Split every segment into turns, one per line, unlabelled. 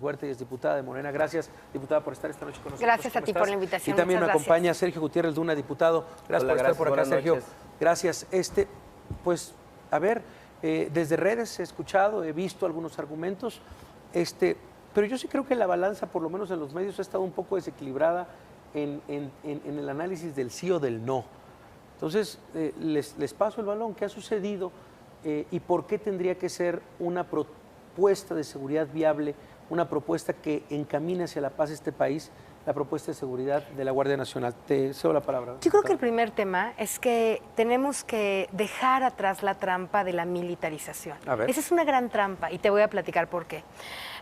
Huerta y es diputada de Morena. Gracias, diputada, por estar esta noche con nosotros.
Gracias a ti por la invitación.
Y también
Muchas
me acompaña Sergio Gutiérrez Luna, diputado. Gracias por estar por acá, Sergio. Gracias. Pues, a ver, desde redes he escuchado, he visto algunos argumentos, pero yo sí creo que la balanza, por lo menos en los medios, ha estado un poco desequilibrada en el análisis del sí o del no. Entonces, les paso el balón. ¿Qué ha sucedido y por qué tendría que ser una propuesta de seguridad viable, una propuesta que encamine hacia la paz este país, la propuesta de seguridad de la Guardia Nacional? Te cedo la palabra.
Yo creo que el primer tema es que tenemos que dejar atrás la trampa de la militarización. Esa es una gran trampa y te voy a platicar por qué.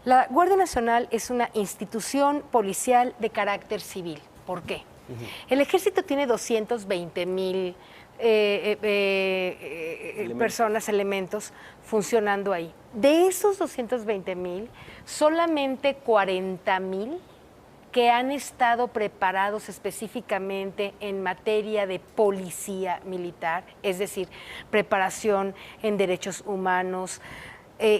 La Guardia Nacional es una institución policial de carácter civil. ¿Por qué? El Ejército tiene 220,000 elementos funcionando ahí. De esos 220,000, solamente 40,000 que han estado preparados específicamente en materia de policía militar, es decir, preparación en derechos humanos,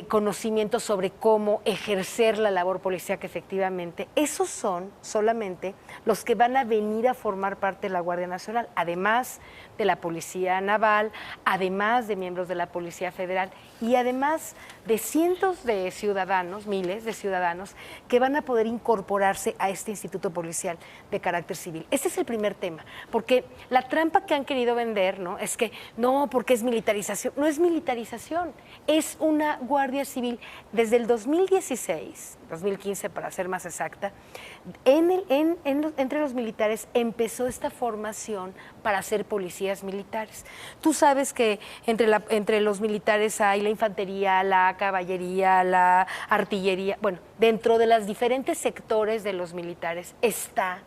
conocimiento sobre cómo ejercer la labor policíaca efectivamente. Esos son solamente los que van a venir a formar parte de la Guardia Nacional, además de la Policía Naval, además de miembros de la Policía Federal y además de cientos de ciudadanos, miles de ciudadanos que van a poder incorporarse a este instituto policial de carácter civil. Ese es el primer tema, porque la trampa que han querido vender, ¿no?, es que no, porque es militarización. No es militarización, es una Guardia Civil. Desde el 2016, 2015 para ser más exacta, entre los militares empezó esta formación para ser policías militares. Tú sabes que entre los militares hay la infantería, la caballería, la artillería. Bueno, dentro de los diferentes sectores de los militares está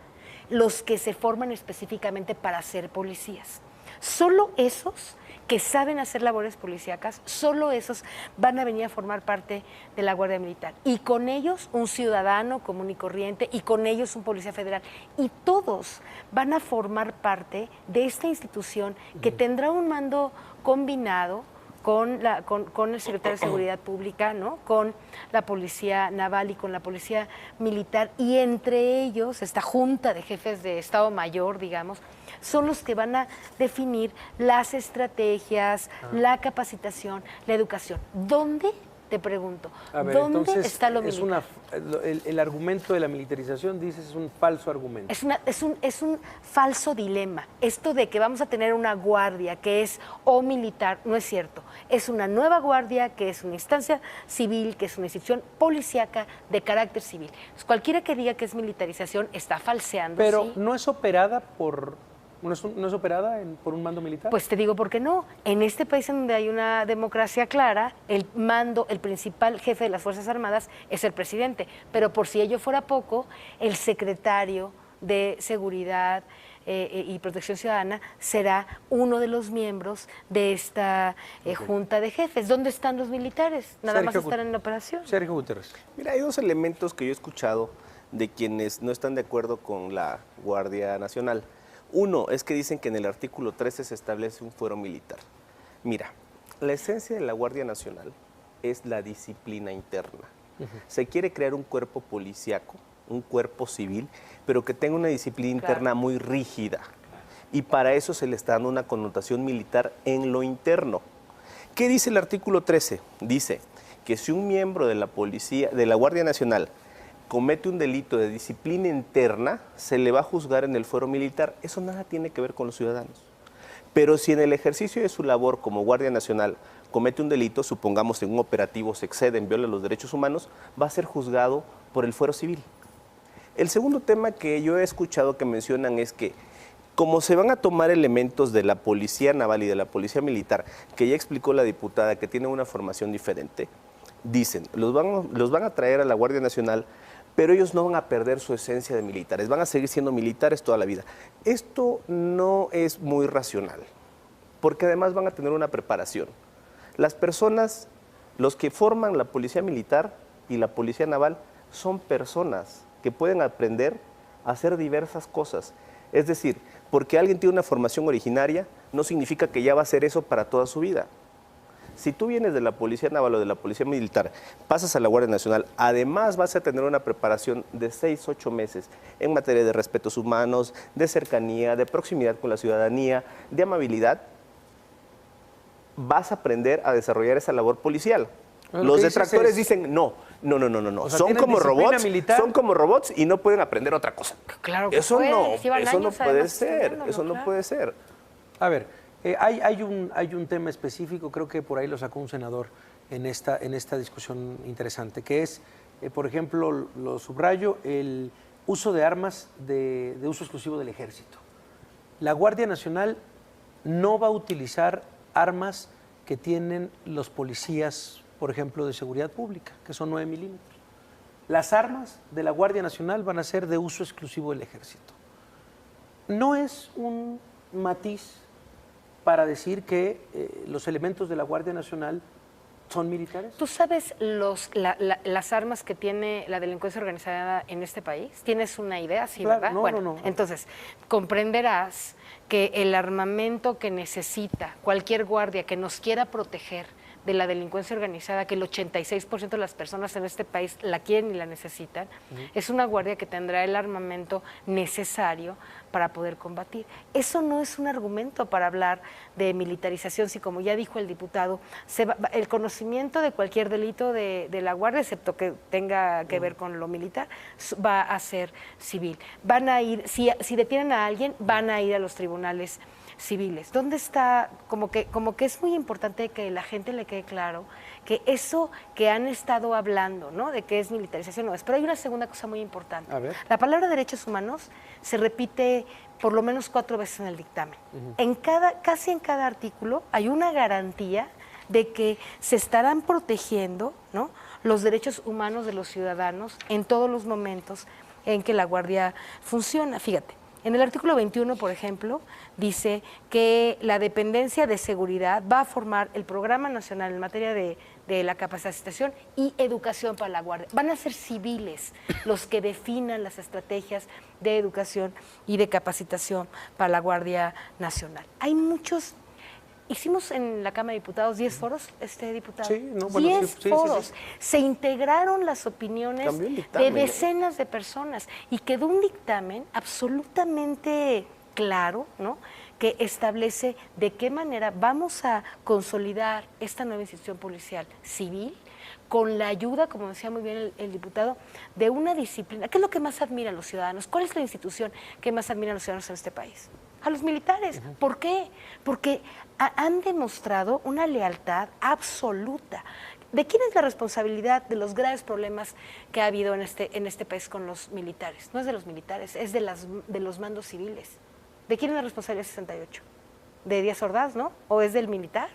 los que se forman específicamente para ser policías. Solo esos que saben hacer labores policíacas, solo esos van a venir a formar parte de la Guardia Militar. Y con ellos un ciudadano común y corriente, y con ellos un policía federal. Y todos van a formar parte de esta institución que tendrá un mando combinado con el secretario de Seguridad Pública, ¿no?, con la Policía Naval y con la Policía Militar, y entre ellos, esta junta de jefes de Estado Mayor, digamos, son los que van a definir las estrategias, la capacitación, la educación. ¿Dónde? Te pregunto, ¿dónde entonces, está lo militar?
El argumento de la militarización, dices, es un falso argumento.
Es un falso dilema. Esto de que vamos a tener una guardia que es militar, no es cierto. Es una nueva guardia que es una instancia civil, que es una institución policíaca de carácter civil. Entonces, cualquiera que diga que es militarización está falseando.
Pero
¿sí?
¿no es operada por un mando militar?
Pues te digo por qué no. En este país en donde hay una democracia clara, el principal jefe de las Fuerzas Armadas es el presidente. Pero por si ello fuera poco, el secretario de Seguridad y Protección Ciudadana será uno de los miembros de esta junta de jefes. ¿Dónde están los militares? Nada más están en la operación.
Sergio Gutiérrez.
Mira, hay dos elementos que yo he escuchado de quienes no están de acuerdo con la Guardia Nacional. Uno es que dicen que en el artículo 13 se establece un fuero militar. Mira, la esencia de la Guardia Nacional es la disciplina interna. Se quiere crear un cuerpo policíaco, un cuerpo civil, pero que tenga una disciplina interna muy rígida. Y para eso se le está dando una connotación militar en lo interno. ¿Qué dice el artículo 13? Dice que si un miembro de la policía, de la Guardia Nacional, comete un delito de disciplina interna, se le va a juzgar en el fuero militar. Eso nada tiene que ver con los ciudadanos. Pero si en el ejercicio de su labor como Guardia Nacional comete un delito, supongamos en un operativo se exceden, viola los derechos humanos, va a ser juzgado por el fuero civil. El segundo tema que yo he escuchado que mencionan es que como se van a tomar elementos de la Policía Naval y de la Policía Militar, que ya explicó la diputada que tienen una formación diferente, dicen, los van a traer a la Guardia Nacional, pero ellos no van a perder su esencia de militares, van a seguir siendo militares toda la vida. Esto no es muy racional, porque además van a tener una preparación. Las personas, los que forman la Policía Militar y la Policía Naval, son personas que pueden aprender a hacer diversas cosas. Es decir, porque alguien tiene una formación originaria, no significa que ya va a hacer eso para toda su vida. Si tú vienes de la Policía Naval o de la Policía Militar, pasas a la Guardia Nacional, además vas a tener una preparación de 6, 8 meses en materia de respetos humanos, de cercanía, de proximidad con la ciudadanía, de amabilidad, vas a aprender a desarrollar esa labor policial. Los detractores dicen no. O sea, son como robots, son como robots y no pueden aprender otra cosa.
Claro que
eso
pueden,
no puede ser,
eso
no puede ser.
A ver, hay un tema específico, creo que por ahí lo sacó un senador en esta discusión interesante, que es, por ejemplo, lo subrayo, el uso de armas de uso exclusivo del ejército. La Guardia Nacional no va a utilizar armas que tienen los policías, por ejemplo, de seguridad pública, que son 9 milímetros. Las armas de la Guardia Nacional van a ser de uso exclusivo del ejército. No es un matiz para decir que los elementos de la Guardia Nacional son militares.
¿Tú sabes las armas que tiene la delincuencia organizada en este país? ¿Tienes una idea? Sí,
claro,
¿verdad?
No,
bueno,
no.
Entonces, comprenderás que el armamento que necesita cualquier guardia que nos quiera proteger de la delincuencia organizada, que el 86% de las personas en este país la quieren y la necesitan, es una guardia que tendrá el armamento necesario para poder combatir. Eso no es un argumento para hablar de militarización, si como ya dijo el diputado, el conocimiento de cualquier delito de la guardia, excepto que tenga que ver con lo militar, va a ser civil. Van a ir, si detienen a alguien, van a ir a los tribunales civiles. ¿Dónde está? Como que es muy importante que la gente le quede claro que eso que han estado hablando, ¿no? De que es militarización, no es. Pero hay una segunda cosa muy importante.
A ver.
La palabra derechos humanos se repite por lo menos 4 veces en el dictamen. Casi en cada artículo hay una garantía de que se estarán protegiendo, ¿no?, los derechos humanos de los ciudadanos en todos los momentos en que la Guardia funciona. Fíjate. En el artículo 21, por ejemplo, dice que la dependencia de seguridad va a formar el Programa Nacional en materia de la capacitación y educación para la Guardia. Van a ser civiles los que definan las estrategias de educación y de capacitación para la Guardia Nacional. Hay muchos. Hicimos en la Cámara de Diputados 10 foros, diputado.
Sí, no, bueno,
10 foros.
Sí.
Se integraron las opiniones de decenas de personas y quedó un dictamen absolutamente claro, ¿no?, que establece de qué manera vamos a consolidar esta nueva institución policial civil con la ayuda, como decía muy bien el diputado, de una disciplina. ¿Qué es lo que más admiran los ciudadanos? ¿Cuál es la institución que más admiran los ciudadanos en este país? A los militares. ¿Por qué? Porque han demostrado una lealtad absoluta. ¿De quién es la responsabilidad de los graves problemas que ha habido en este país con los militares? No es de los militares, es de los mandos civiles. ¿De quién es la responsabilidad 68? ¿De Díaz Ordaz, no? ¿O es del militar?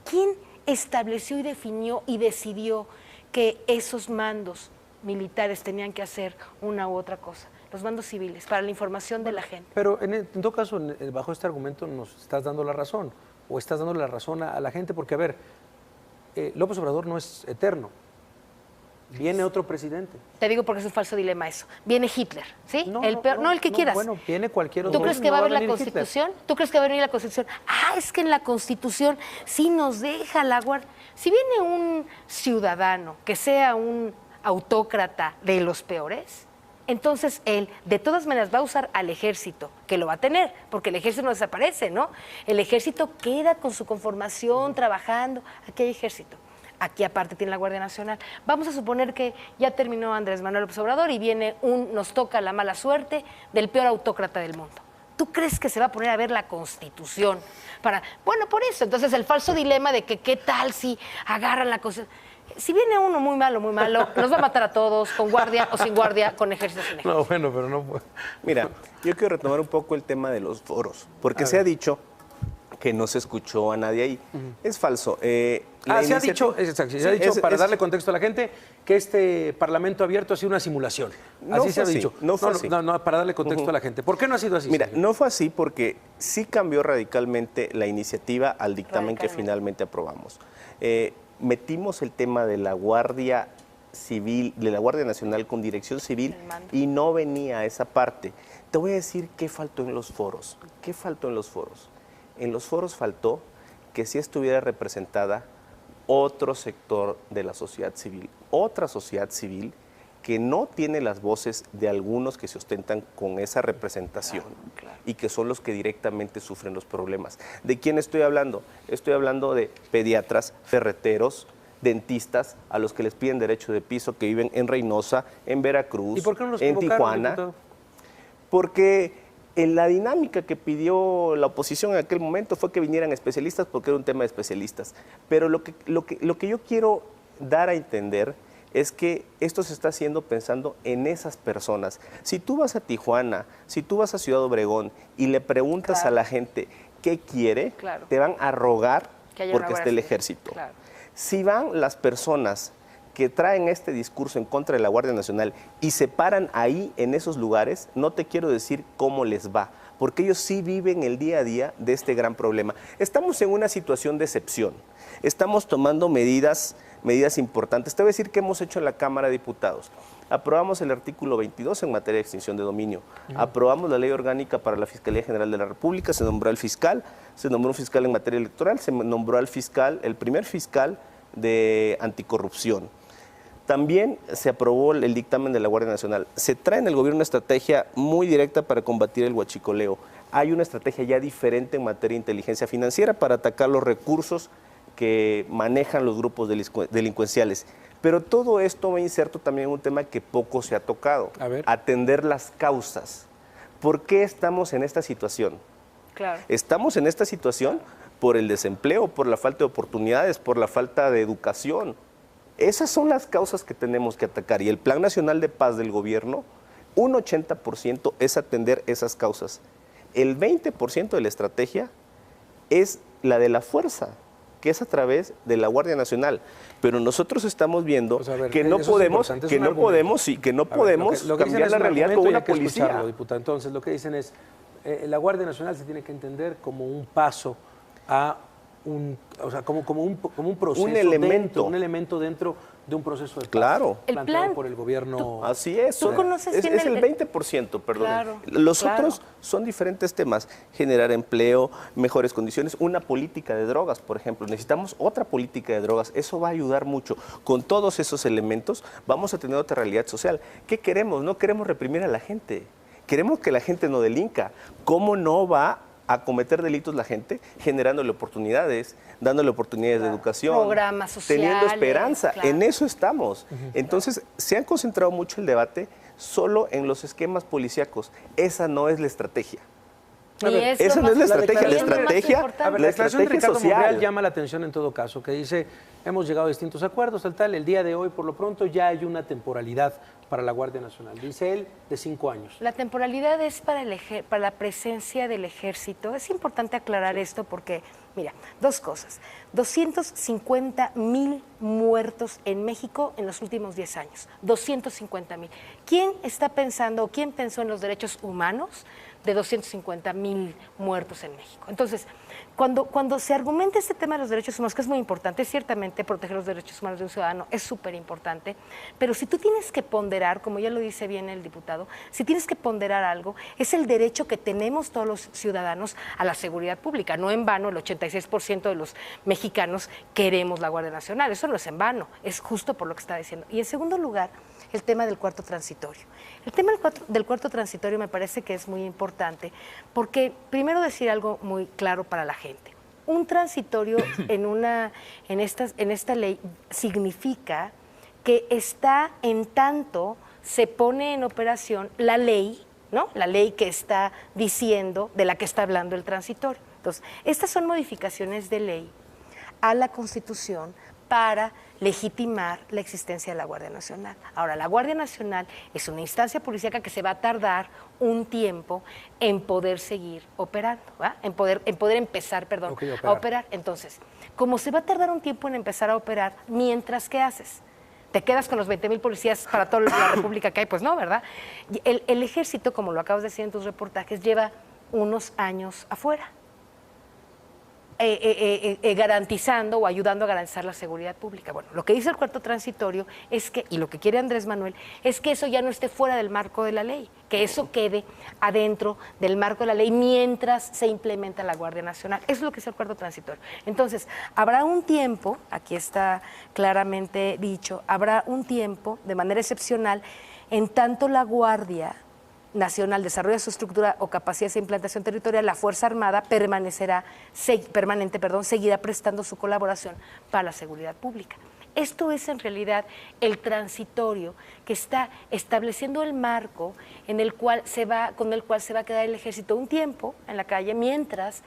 ¿Quién estableció y definió y decidió que esos mandos militares tenían que hacer una u otra cosa? Los mandos civiles, para la información de la gente.
Pero en todo caso, bajo este argumento nos estás dando la razón, o estás dando la razón a la gente, porque a ver, López Obrador no es eterno. Viene otro presidente.
Te digo porque es un falso dilema eso. Viene Hitler, ¿sí?
No,
el que quieras.
Bueno, viene cualquier otro.
¿Tú crees que va a haber la Constitución? ¿Tú crees que va a venir la Constitución? Es que en la Constitución sí nos deja la Guardia. Si viene un ciudadano que sea un autócrata de los peores, entonces él de todas maneras va a usar al ejército, que lo va a tener, porque el ejército no desaparece, ¿no? El ejército queda con su conformación, trabajando. Aquí hay ejército. Aquí aparte tiene la Guardia Nacional. Vamos a suponer que ya terminó Andrés Manuel López Obrador y nos toca la mala suerte del peor autócrata del mundo. ¿Tú crees que se va a poner a ver la Constitución? Bueno, por eso, entonces el falso dilema de que qué tal si agarran la Constitución. Si viene uno muy malo, nos va a matar a todos, con guardia o sin guardia, con ejército o sin ejército.
No, bueno, pero no puedo.
Mira, yo quiero retomar un poco el tema de los foros, porque se ha dicho que no se escuchó a nadie ahí. Es falso.
Se ha dicho, para darle contexto a la gente, que este Parlamento abierto ha sido una simulación. Así se ha dicho.
No fue así.
No, para darle contexto a la gente. ¿Por qué no ha sido así?
Mira,
señor?
no fue así porque sí cambió radicalmente la iniciativa al dictamen que finalmente aprobamos. Metimos el tema de la Guardia Civil, de la Guardia Nacional con dirección civil y no venía esa parte. Te voy a decir qué faltó en los foros. ¿Qué faltó en los foros? En los foros faltó que sí estuviera representada otro sector de la sociedad civil, otra sociedad civil que no tiene las voces de algunos que se ostentan con esa representación y que son los que directamente sufren los problemas. ¿De quién estoy hablando? Estoy hablando de pediatras, ferreteros, dentistas, a los que les piden derecho de piso, que viven en Reynosa, en Veracruz,
¿Y por qué no los
en
convocaron,
Tijuana.
diputado?
Porque en la dinámica que pidió la oposición en aquel momento fue que vinieran especialistas porque era un tema de especialistas. Pero lo que yo quiero dar a entender es que esto se está haciendo pensando en esas personas. Si tú vas a Tijuana, si tú vas a Ciudad Obregón y le preguntas a la gente qué quiere, te van a rogar porque esté el ejército. Claro. Si van las personas que traen este discurso en contra de la Guardia Nacional y se paran ahí en esos lugares, no te quiero decir cómo les va, porque ellos sí viven el día a día de este gran problema. Estamos en una situación de excepción, estamos tomando medidas importantes. Te voy a decir qué hemos hecho en la Cámara de Diputados. Aprobamos el artículo 22 en materia de extinción de dominio. Aprobamos la ley orgánica para la Fiscalía General de la República, se nombró al fiscal, se nombró un fiscal en materia electoral, se nombró al fiscal, el primer fiscal de anticorrupción. También se aprobó el dictamen de la Guardia Nacional. Se trae en el gobierno una estrategia muy directa para combatir el huachicoleo. Hay una estrategia ya diferente en materia de inteligencia financiera para atacar los recursos que manejan los grupos delincuenciales. Pero todo esto va inserto también en un tema que poco se ha tocado, atender las causas. ¿Por qué estamos en esta situación? Claro. Estamos en esta situación por el desempleo, por la falta de oportunidades, por la falta de educación. Esas son las causas que tenemos que atacar. Y el Plan Nacional de Paz del gobierno, un 80% es atender esas causas. El 20% de la estrategia es la de la fuerza, que es a través de la Guardia Nacional. Pero nosotros estamos viendo que no podemos cambiar la realidad con una policía.
Diputado. Entonces, lo que dicen es, la Guardia Nacional se tiene que entender como un paso a como un proceso, un elemento dentro de un proceso de paz planteado por el gobierno.
Así es. Es el 20%, perdón. Claro, Los otros son diferentes temas. Generar empleo, mejores condiciones, una política de drogas, por ejemplo. Necesitamos otra política de drogas. Eso va a ayudar mucho. Con todos esos elementos vamos a tener otra realidad social. ¿Qué queremos? No queremos reprimir a la gente. Queremos que la gente no delinca. ¿Cómo no va a cometer delitos la gente? Generándole oportunidades, dándole oportunidades de educación,
programas sociales,
teniendo esperanza. En eso estamos. Entonces, se han concentrado mucho el debate solo en los esquemas policíacos. Esa no es la estrategia. Esa no es la estrategia. La
declaración de Ricardo Monreal llama la atención en todo caso, que dice, hemos llegado a distintos acuerdos, el día de hoy, por lo pronto, ya hay una temporalidad para la Guardia Nacional, dice él, de 5 años.
La temporalidad es para la presencia del ejército. Es importante aclarar esto porque, mira, dos cosas. 250,000 muertos en México en los últimos 10 años. 250,000. ¿Quién está pensando o quién pensó en los derechos humanos de 250,000 muertos en México? Entonces, cuando se argumenta este tema de los derechos humanos, que es muy importante, ciertamente proteger los derechos humanos de un ciudadano es súper importante, pero si tú tienes que ponderar, como ya lo dice bien el diputado, si tienes que ponderar algo, es el derecho que tenemos todos los ciudadanos a la seguridad pública. No en vano, el 86% de los mexicanos queremos la Guardia Nacional, eso no es en vano, es justo por lo que está diciendo. Y en segundo lugar, el tema del cuarto transitorio. El tema del cuarto transitorio me parece que es muy importante porque, primero, decir algo muy claro para la gente. Un transitorio en esta ley significa que está en tanto se pone en operación la ley, ¿no? La ley que está diciendo, de la que está hablando el transitorio. Entonces, estas son modificaciones de ley a la Constitución para legitimar la existencia de la Guardia Nacional. Ahora, la Guardia Nacional es una instancia policíaca que se va a tardar un tiempo en poder seguir operando, ¿va? en poder empezar, a operar. Entonces, como se va a tardar un tiempo en empezar a operar, mientras, ¿qué haces? ¿Te quedas con los 20,000 policías para toda la República que hay? Pues no, ¿verdad? El ejército, como lo acabas de decir en tus reportajes, lleva unos años afuera. garantizando o ayudando a garantizar la seguridad pública. Bueno, lo que dice el cuarto transitorio es que, y lo que quiere Andrés Manuel, es que eso ya no esté fuera del marco de la ley, que eso quede adentro del marco de la ley mientras se implementa la Guardia Nacional. Eso es lo que es el cuarto transitorio. Entonces, habrá un tiempo, aquí está claramente dicho, habrá un tiempo de manera excepcional en tanto la Guardia Nacional desarrolla su estructura o capacidad de implantación territorial, la Fuerza Armada seguirá prestando su colaboración para la seguridad pública. Esto es en realidad el transitorio que está estableciendo el marco con el cual se va a quedar el ejército un tiempo en la calle, mientras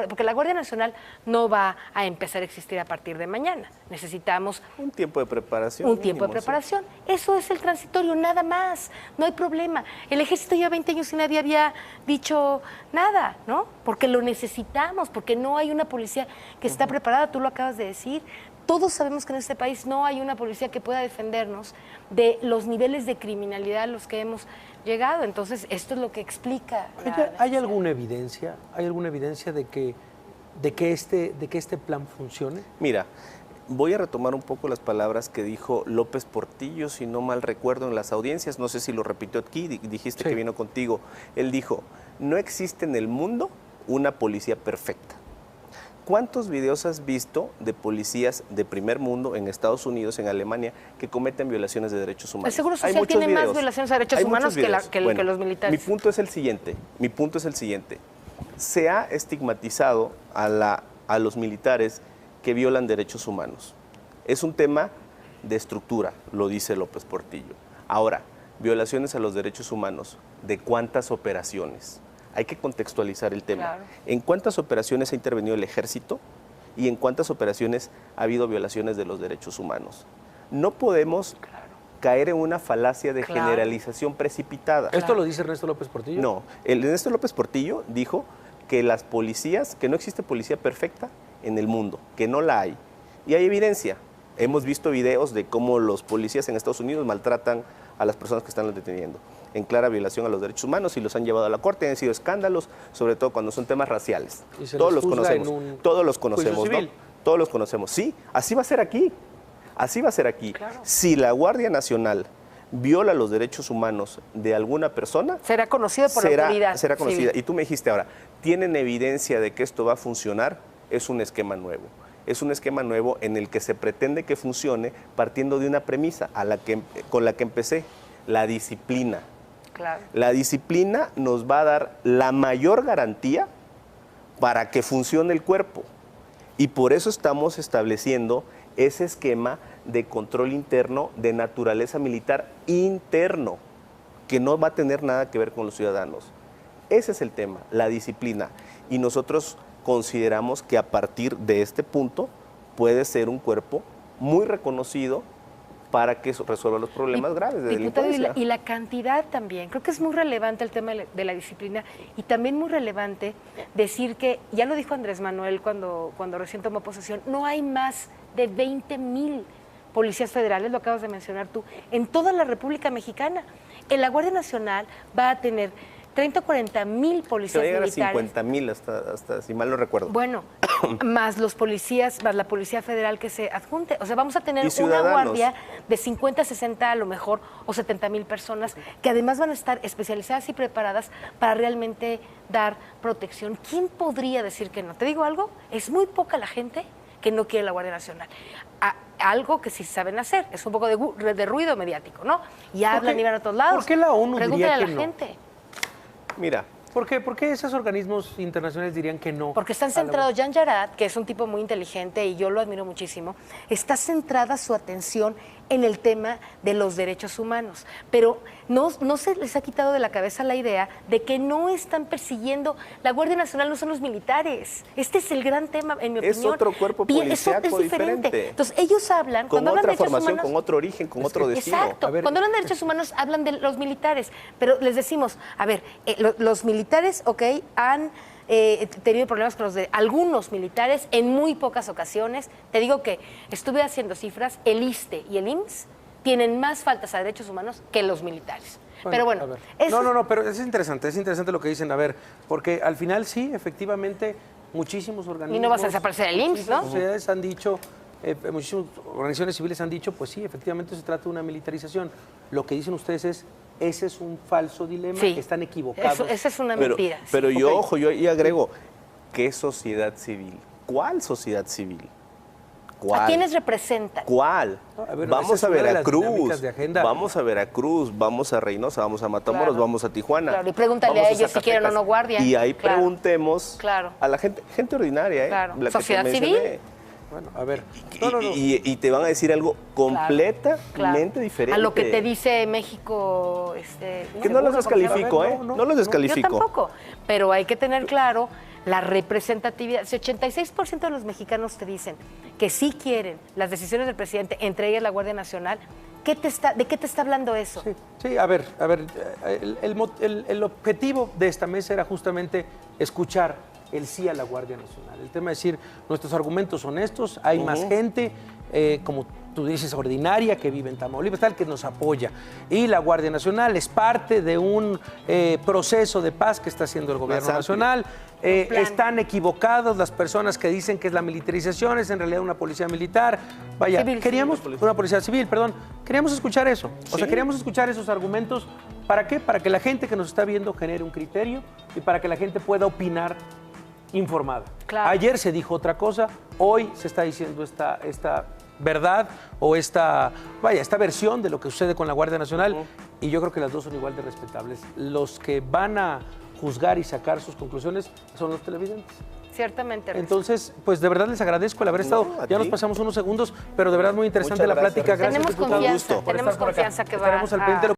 porque la Guardia Nacional no va a empezar a existir a partir de mañana. Necesitamos
un tiempo de preparación.
Un tiempo de preparación. Eso es el transitorio, nada más. No hay problema. El ejército lleva 20 años y nadie había dicho nada, ¿no? Porque lo necesitamos, porque no hay una policía que está preparada, tú lo acabas de decir. Todos sabemos que en este país no hay una policía que pueda defendernos de los niveles de criminalidad a los que hemos llegado. Entonces, esto es lo que explica.
¿Hay alguna evidencia? ¿Hay alguna evidencia de que este plan funcione?
Mira, voy a retomar un poco las palabras que dijo López Portillo, si no mal recuerdo, en las audiencias. No sé si lo repitió aquí, dijiste que vino contigo. Él dijo, no existe en el mundo una policía perfecta. ¿Cuántos videos has visto de policías de primer mundo en Estados Unidos, en Alemania, que cometen violaciones de derechos humanos?
El Seguro Social tiene más violaciones de derechos humanos que los militares.
Mi punto es el siguiente. Se ha estigmatizado a los militares que violan derechos humanos. Es un tema de estructura, lo dice López Portillo. Ahora, violaciones a los derechos humanos, ¿de cuántas operaciones? Hay que contextualizar el tema. Claro. ¿En cuántas operaciones ha intervenido el ejército y en cuántas operaciones ha habido violaciones de los derechos humanos? No podemos caer en una falacia de generalización precipitada.
¿Esto lo dice Ernesto López Portillo?
No, Ernesto López Portillo dijo que las policías, que no existe policía perfecta en el mundo, que no la hay. Y hay evidencia. Hemos visto videos de cómo los policías en Estados Unidos maltratan a las personas que están deteniendo, en clara violación a los derechos humanos, y los han llevado a la corte. Han sido escándalos, sobre todo cuando son temas raciales. Todos los conocemos, ¿no? Todos los conocemos. Sí, así va a ser aquí. Así va a ser aquí. Claro. Si la Guardia Nacional viola los derechos humanos de alguna persona,
será conocida por la autoridad.
Será conocida. Y tú me dijiste ahora, ¿tienen evidencia de que esto va a funcionar? Es un esquema nuevo. Es un esquema nuevo en el que se pretende que funcione partiendo de una premisa con la que empecé, la disciplina.
Claro.
La disciplina nos va a dar la mayor garantía para que funcione el cuerpo. Y por eso estamos estableciendo ese esquema de control interno de naturaleza militar interno, que no va a tener nada que ver con los ciudadanos. Ese es el tema, la disciplina. Y nosotros consideramos que a partir de este punto puede ser un cuerpo muy reconocido para que resuelva los problemas graves de delincuencia.
Y la cantidad también. Creo que es muy relevante el tema de la disciplina, y también muy relevante decir que, ya lo dijo Andrés Manuel cuando recién tomó posesión, no hay más de 20,000 policías federales, lo acabas de mencionar tú, en toda la República Mexicana. En la Guardia Nacional va a tener 30 o 40,000 policías militares.
Se va a llegar a 50,000 hasta, si mal no recuerdo.
Bueno, más los policías, más la Policía Federal que se adjunte. O sea, vamos a tener una guardia de 50, 60 a lo mejor, o 70,000 personas, que además van a estar especializadas y preparadas para realmente dar protección. ¿Quién podría decir que no? ¿Te digo algo? Es muy poca la gente que no quiere la Guardia Nacional. Algo que sí saben hacer, es un poco de ruido mediático, ¿no? Y hablan y van a todos lados.
¿Por qué la ONU diría que
no? Pregúntale a la gente.
Mira,
¿por qué esos organismos internacionales dirían que no?
Porque están centrados, Jan Yarat, que es un tipo muy inteligente y yo lo admiro muchísimo, está centrada su atención en el tema de los derechos humanos, pero no se les ha quitado de la cabeza la idea de que no están persiguiendo, la Guardia Nacional no son los militares, este es el gran tema, en mi opinión.
Es otro cuerpo policíaco diferente.
Entonces ellos hablan,
con otra formación, con otro origen, con otro destino.
Exacto, cuando hablan de derechos humanos hablan de los militares, pero les decimos, a ver, los militares, han tenido problemas con algunos militares en muy pocas ocasiones. Te digo que estuve haciendo cifras, el ISSSTE y el IMSS tienen más faltas a derechos humanos que los militares. Pero bueno,
no, pero es interesante lo que dicen, a ver, porque al final sí, efectivamente, muchísimos organismos.
Y no vas a desaparecer el IMSS, ¿no?
Muchísimas sociedades han dicho, muchísimas organizaciones civiles han dicho, pues sí, efectivamente se trata de una militarización. Lo que dicen ustedes es, ese es un falso dilema,
Sí.
están equivocados.
Esa es una mentira.
Pero
sí.
yo, ojo, yo ahí agrego, ¿qué sociedad civil? ¿Cuál sociedad civil? ¿Cuál?
¿A quiénes representan?
¿Cuál?
No, a ver, esa
vamos
es
a
una de las
Veracruz,
dinámicas de agenda.
vamos a Veracruz, vamos a Reynosa, vamos a Matamoros,
Claro.
vamos a Tijuana.
Claro, y pregúntale
vamos
a ellos si quieren o no guardia.
Y ahí
Claro.
preguntemos
Claro.
a la gente ordinaria,
Claro.
la que te
¿Sociedad
mencioné.
civil?
Bueno, a ver.
Y te van a decir algo completamente
Claro.
diferente.
A lo que te dice México.
Que no los descalifico,
A ver,
¿eh?
no,
No los
no.
descalifico.
Yo tampoco, pero hay que tener claro la representatividad. Si 86% de los mexicanos te dicen que sí quieren las decisiones del presidente, entre ellas la Guardia Nacional, ¿de qué te está hablando eso?
Sí, a ver, el objetivo de esta mesa era justamente escuchar el sí a la Guardia Nacional. El tema es decir, nuestros argumentos son estos, hay más gente, como tú dices, ordinaria, que vive en Tamaulipas, tal, que nos apoya. Y la Guardia Nacional es parte de un proceso de paz que está haciendo el gobierno nacional. Están equivocados las personas que dicen que es la militarización, es en realidad una policía militar. Vaya, una policía civil, perdón. Queríamos escuchar eso. O sea, queríamos escuchar esos argumentos. ¿Para qué? Para que la gente que nos está viendo genere un criterio y para que la gente pueda opinar informada.
Claro.
Ayer se dijo otra cosa, hoy se está diciendo esta verdad o esta versión de lo que sucede con la Guardia Nacional y yo creo que las dos son igual de respetables. Los que van a juzgar y sacar sus conclusiones son los televidentes.
Ciertamente.
Entonces, pues de verdad les agradezco el haber estado. Ya nos pasamos unos segundos, pero de verdad muy interesante la plática. Gracias,
tenemos
diputado.
confianza, tenemos confianza que va
Estaremos al pendiente.